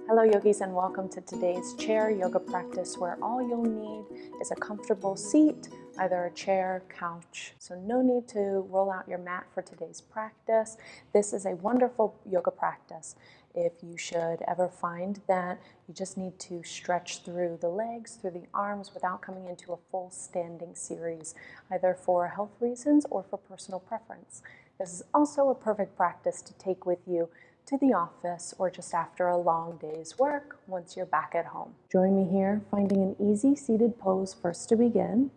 Hello yogis, and welcome to today's chair yoga practice, where all you'll need is a comfortable seat, either a chair, couch. So no need to roll out your mat for today's practice. This is a wonderful yoga practice. If you should ever find that you just need to stretch through the legs, through the arms without coming into a full standing series, either for health reasons or for personal preference. This is also a perfect practice to take with you to the office or just after a long day's work once you're back at home. Join me here, finding an easy seated pose first to begin.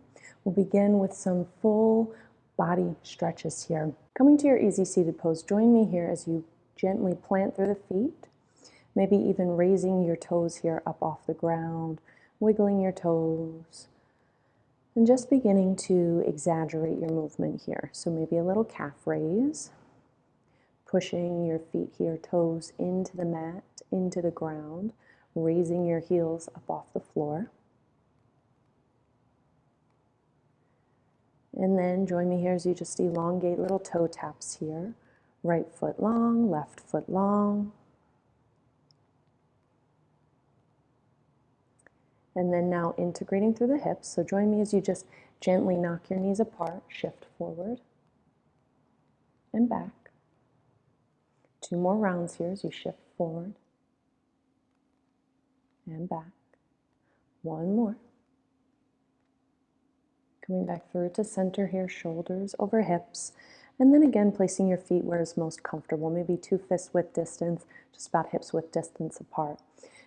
We'll begin with some full body stretches here. Coming to your easy seated pose, join me here as you gently plant through the feet, maybe even raising your toes here up off the ground, wiggling your toes, and just beginning to exaggerate your movement here. So maybe a little calf raise, pushing your feet here, toes into the mat, into the ground, raising your heels up off the floor. And then join me here as you just elongate little toe taps here. Right foot long, left foot long. And then now integrating through the hips. So join me as you just gently knock your knees apart, shift forward and back. 2 more rounds here as you shift forward and back. 1 more. Coming back through to center here, shoulders over hips. And then again, placing your feet where is most comfortable, maybe 2 fist width distance, just about hips width distance apart.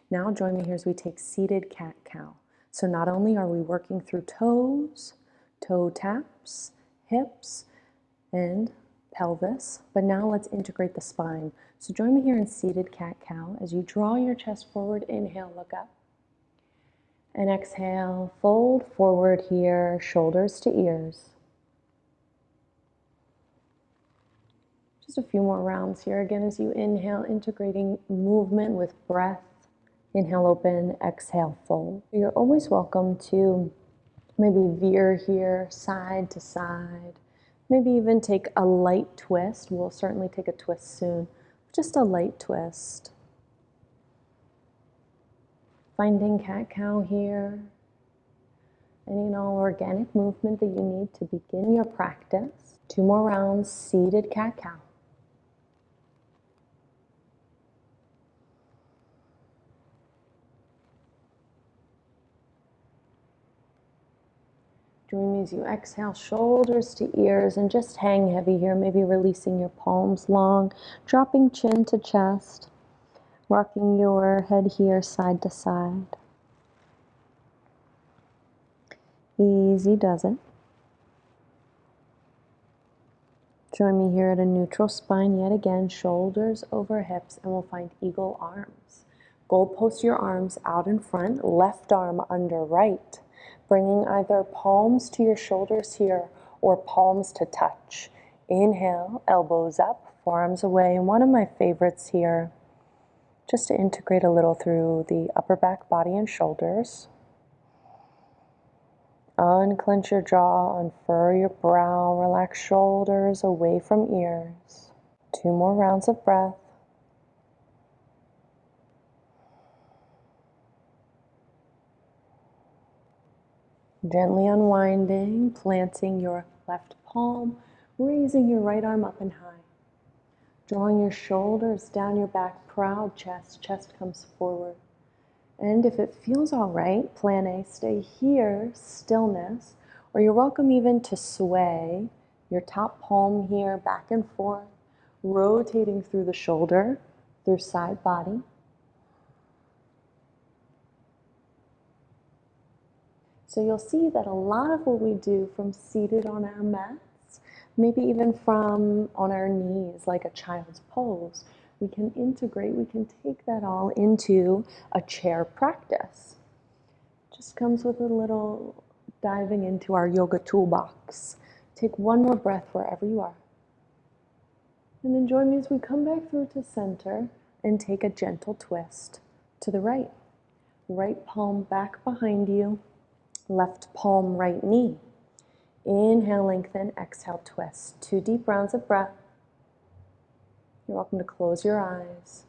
Now join me here as we take seated cat-cow. So not only are we working through toes, toe taps, hips, and pelvis, but now let's integrate the spine. So join me here in seated cat-cow. As you draw your chest forward, inhale, look up. And exhale, fold forward here, shoulders to ears. Just a few more rounds here. Again, as you inhale, integrating movement with breath. Inhale, open, exhale, fold. You're always welcome to maybe veer here, side to side. Maybe even take a light twist. We'll certainly take a twist soon. Just a light twist. Finding cat-cow here. Any and all organic movement that you need to begin your practice. 2 more rounds, seated cat-cow. Join me as you exhale, shoulders to ears, and just hang heavy here, maybe releasing your palms long, dropping chin to chest, rocking your head here side to side. Easy does it. Join me here at a neutral spine yet again, shoulders over hips, and we'll find eagle arms. Goalpost your arms out in front, left arm under right. Bringing either palms to your shoulders here or palms to touch. Inhale, elbows up, forearms away. And one of my favorites here, just to integrate a little through the upper back, body, and shoulders. Unclench your jaw, unfurl your brow, relax shoulders away from ears. 2 more rounds of breath. Gently unwinding, planting your left palm, raising your right arm up and high. Drawing your shoulders down your back, proud chest, chest comes forward. And if it feels all right, plan A, stay here, stillness, or you're welcome even to sway your top palm here back and forth, rotating through the shoulder, through side body. So you'll see that a lot of what we do from seated on our mats, maybe even from on our knees like a child's pose, we can integrate, we can take that all into a chair practice. Just comes with a little diving into our yoga toolbox. Take 1 more breath wherever you are. And then join me as we come back through to center and take a gentle twist to the right. Right palm back behind you. Left palm, right knee. Inhale, lengthen, exhale, twist. 2 deep rounds of breath. You're welcome to close your eyes.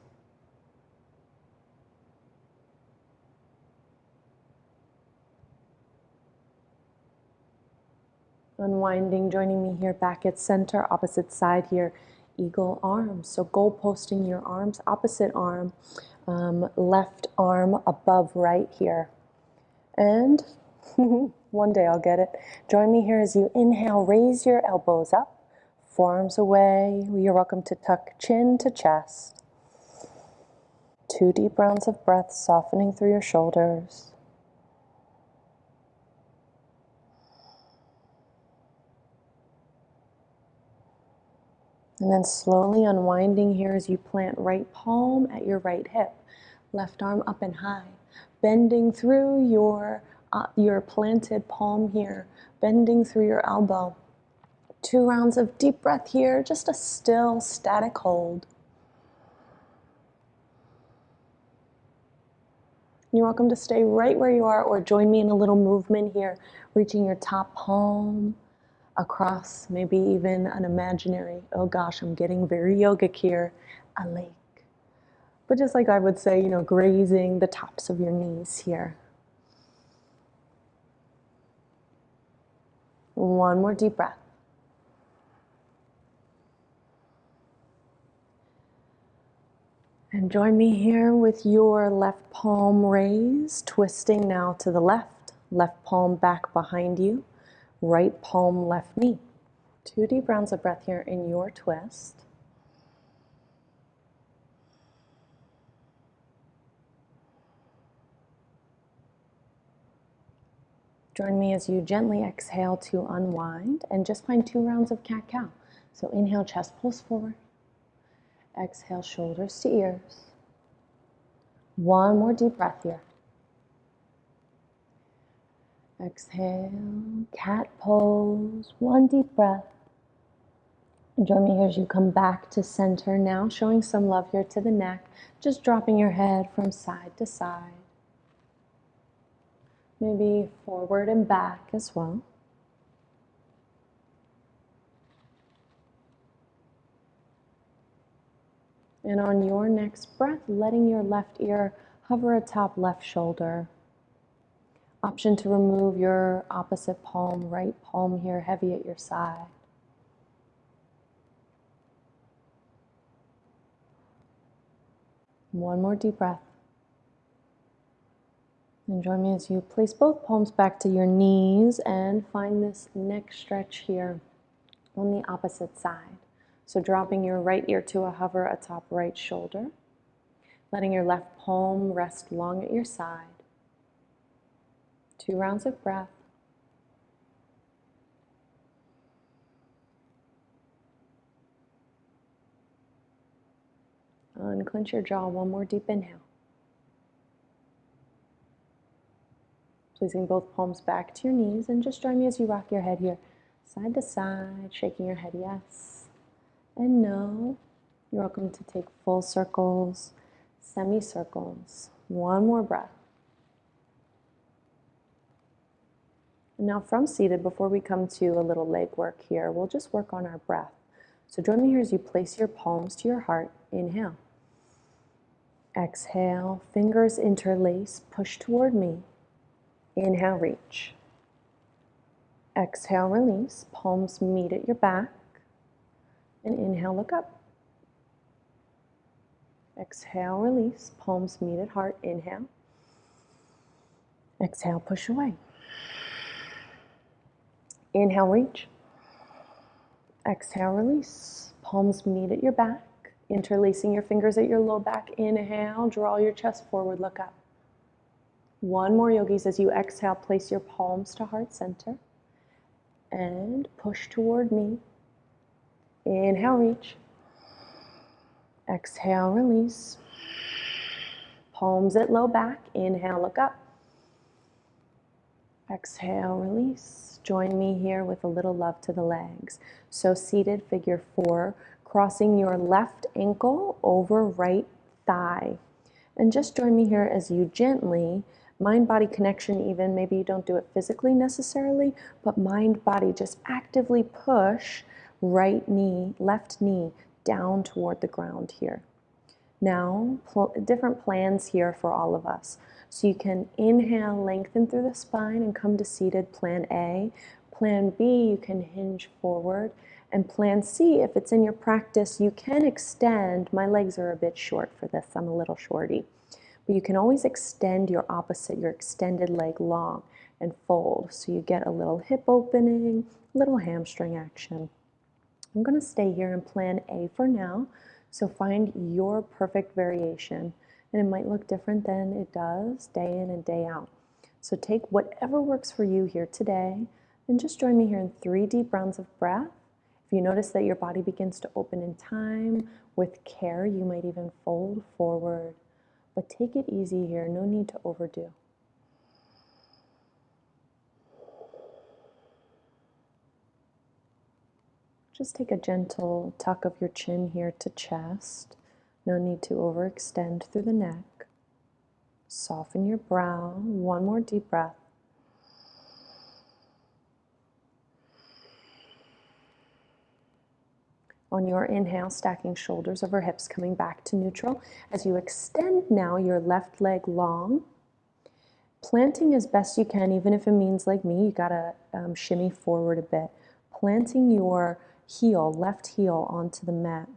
Unwinding, joining me here back at center, opposite side here, eagle arms. So goal posting your arms, opposite arm, left arm above right here. And one day I'll get it. Join me here as you inhale, raise your elbows up, forearms away. You're welcome to tuck chin to chest. 2 deep rounds of breath, softening through your shoulders. And then slowly unwinding here as you plant right palm at your right hip. Left arm up and high. Bending through your planted palm here. Bending through your elbow. 2 rounds of deep breath here. Just a still, static hold. You're welcome to stay right where you are or join me in a little movement here. Reaching your top palm across, maybe even an imaginary, oh gosh, I'm getting very yogic here, a lake. But just like I would say, grazing the tops of your knees here. One more deep breath. And join me here with your left palm raised, twisting now to the left. Left palm back behind you. Right palm, left knee. 2 deep rounds of breath here in your twist. Join me as you gently exhale to unwind and just find 2 rounds of cat-cow. So inhale, chest pulls forward. Exhale, shoulders to ears. One more deep breath here. Exhale, cat pose, 1 deep breath. And join me here as you come back to center now, showing some love here to the neck, just dropping your head from side to side. Maybe forward and back as well. And on your next breath, letting your left ear hover atop left shoulder. Option to remove your opposite palm, right palm here, heavy at your side. One more deep breath. And join me as you place both palms back to your knees and find this neck stretch here on the opposite side. So dropping your right ear to a hover atop right shoulder. Letting your left palm rest long at your side. 2 rounds of breath. Unclench your jaw, 1 more deep inhale. Placing both palms back to your knees and just join me as you rock your head here, side to side, shaking your head yes and no. You're welcome to take full circles, semicircles. 1 more breath. Now from seated, before we come to a little leg work here, we'll just work on our breath. So join me here as you place your palms to your heart. Inhale. Exhale, fingers interlace, push toward me. Inhale, reach. Exhale, release, palms meet at your back. And inhale, look up. Exhale, release, palms meet at heart. Inhale. Exhale, push away. Inhale, reach. Exhale, release. Palms meet at your back, interlacing your fingers at your low back. Inhale, draw your chest forward, look up. 1 more, yogis, as you exhale, place your palms to heart center and push toward me. Inhale, reach. Exhale, release. Palms at low back. Inhale, look up. Exhale, release. Join me here with a little love to the legs. So seated, figure 4, crossing your left ankle over right thigh. And just join me here as you gently, mind-body connection even, maybe you don't do it physically necessarily, but mind-body, just actively push right knee, left knee down toward the ground here. Now, different plans here for all of us. So you can inhale, lengthen through the spine and come to seated plan A. Plan B, you can hinge forward. And plan C, if it's in your practice, you can extend. My legs are a bit short for this. I'm a little shorty. But you can always extend your opposite, your extended leg long and fold. So you get a little hip opening, little hamstring action. I'm going to stay here in plan A for now. So find your perfect variation. And it might look different than it does day in and day out. So take whatever works for you here today. And just join me here in 3 deep rounds of breath. If you notice that your body begins to open in time, with care, you might even fold forward. But take it easy here, no need to overdo. Just take a gentle tuck of your chin here to chest. No need to overextend through the neck. Soften your brow. One more deep breath. On your inhale, stacking shoulders over hips, coming back to neutral. As you extend now your left leg long, planting as best you can, even if it means like me, you gotta shimmy forward a bit. Planting your heel, left heel onto the mat.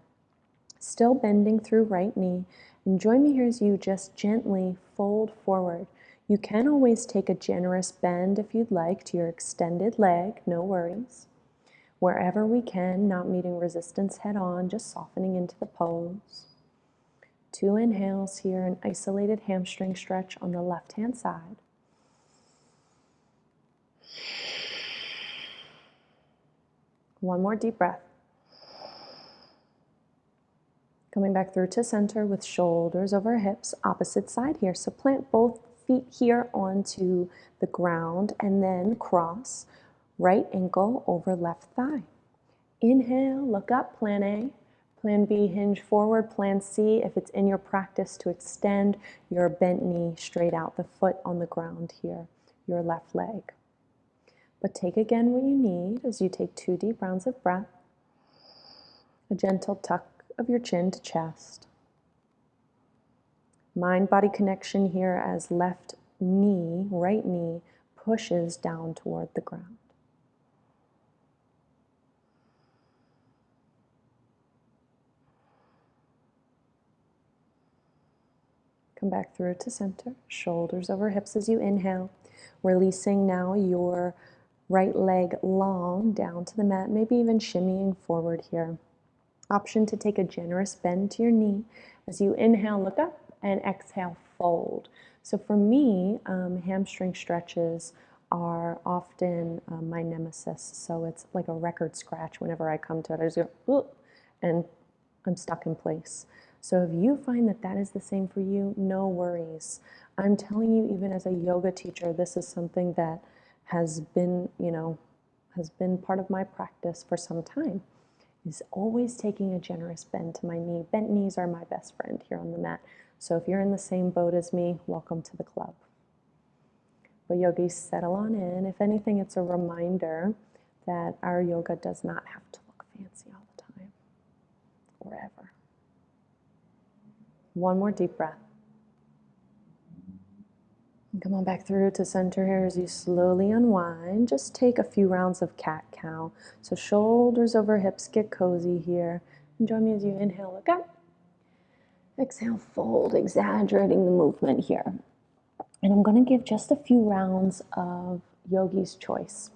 Still bending through right knee. And join me here as you just gently fold forward. You can always take a generous bend if you'd like to your extended leg, no worries. Wherever we can, not meeting resistance head on, just softening into the pose. 2 inhales here, an isolated hamstring stretch on the left-hand side. One more deep breath. Coming back through to center with shoulders over hips, opposite side here. So plant both feet here onto the ground and then cross right ankle over left thigh. Inhale, look up, plan A. Plan B, hinge forward. Plan C, if it's in your practice, to extend your bent knee straight out, the foot on the ground here, your left leg. But take again what you need as you take 2 deep rounds of breath. A gentle tuck of your chin to chest. Mind-body connection here as left knee, right knee, pushes down toward the ground. Come back through to center, shoulders over hips as you inhale. Releasing now your right leg long down to the mat, maybe even shimmying forward here. Option to take a generous bend to your knee. As you inhale, look up, and exhale, fold. So for me, hamstring stretches are often my nemesis. So it's like a record scratch whenever I come to it. I just go, ooh, and I'm stuck in place. So if you find that that is the same for you, no worries. I'm telling you, even as a yoga teacher, this is something that has been, has been part of my practice for some time, is always taking a generous bend to my knee. Bent knees are my best friend here on the mat. So if you're in the same boat as me, welcome to the club. But yogis, settle on in. If anything, it's a reminder that our yoga does not have to look fancy all the time or ever. One more deep breath. And come on back through to center here as you slowly unwind. Just take a few rounds of cat-cow. So shoulders over hips, get cozy here. And join me as you inhale, look up. Exhale, fold, exaggerating the movement here. And I'm going to give just a few rounds of yogi's choice.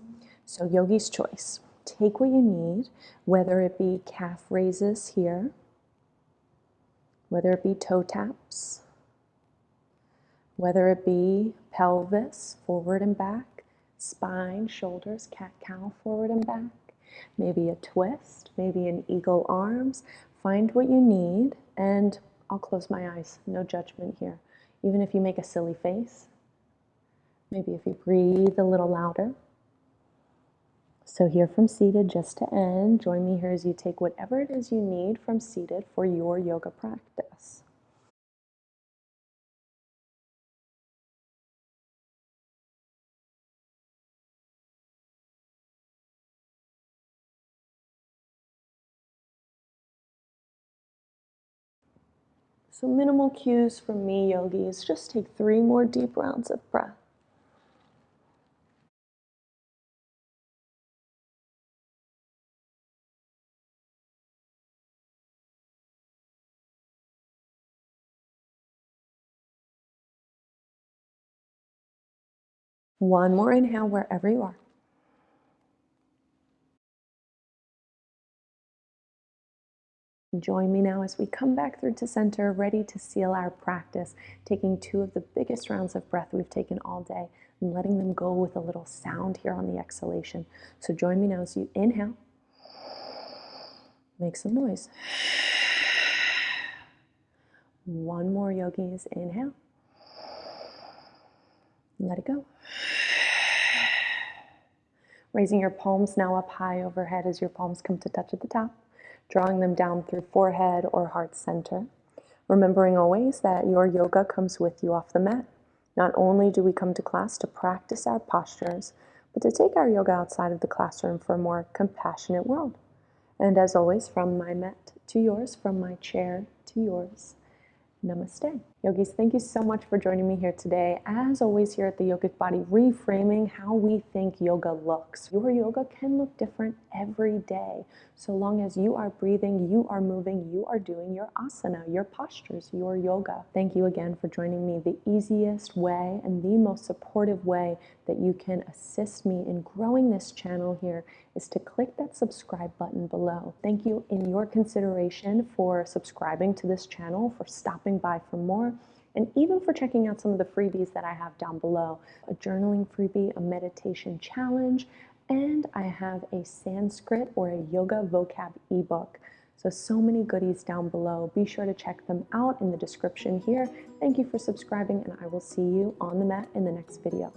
So yogi's choice. Take what you need, whether it be calf raises here, whether it be toe taps, whether it be pelvis, forward and back, spine, shoulders, cat-cow, forward and back, maybe a twist, maybe an eagle arms. Find what you need, and I'll close my eyes, no judgment here. Even if you make a silly face, maybe if you breathe a little louder. So here from seated, just to end, join me here as you take whatever it is you need from seated for your yoga practice. So minimal cues from me, yogis. Just take 3 more deep rounds of breath. One more inhale wherever you are. Join me now as we come back through to center, ready to seal our practice, taking 2 of the biggest rounds of breath we've taken all day and letting them go with a little sound here on the exhalation. So join me now as you inhale. Make some noise. One more, yogis. Inhale. Let it go. Raising your palms now up high overhead as your palms come to touch at the top, drawing them down through forehead or heart center. Remembering always that your yoga comes with you off the mat. Not only do we come to class to practice our postures, but to take our yoga outside of the classroom for a more compassionate world. And as always, from my mat to yours, from my chair to yours, namaste. Yogis, thank you so much for joining me here today. As always here at the Yogic Body, reframing how we think yoga looks. Your yoga can look different every day. So long as you are breathing, you are moving, you are doing your asana, your postures, your yoga. Thank you again for joining me. The easiest way and the most supportive way that you can assist me in growing this channel here is to click that subscribe button below. Thank you in your consideration for subscribing to this channel, for stopping by for more, and even for checking out some of the freebies that I have down below. A journaling freebie, a meditation challenge, and I have a Sanskrit or a yoga vocab ebook. So many goodies down below. Be sure to check them out in the description here. Thank you for subscribing, and I will see you on the mat in the next video.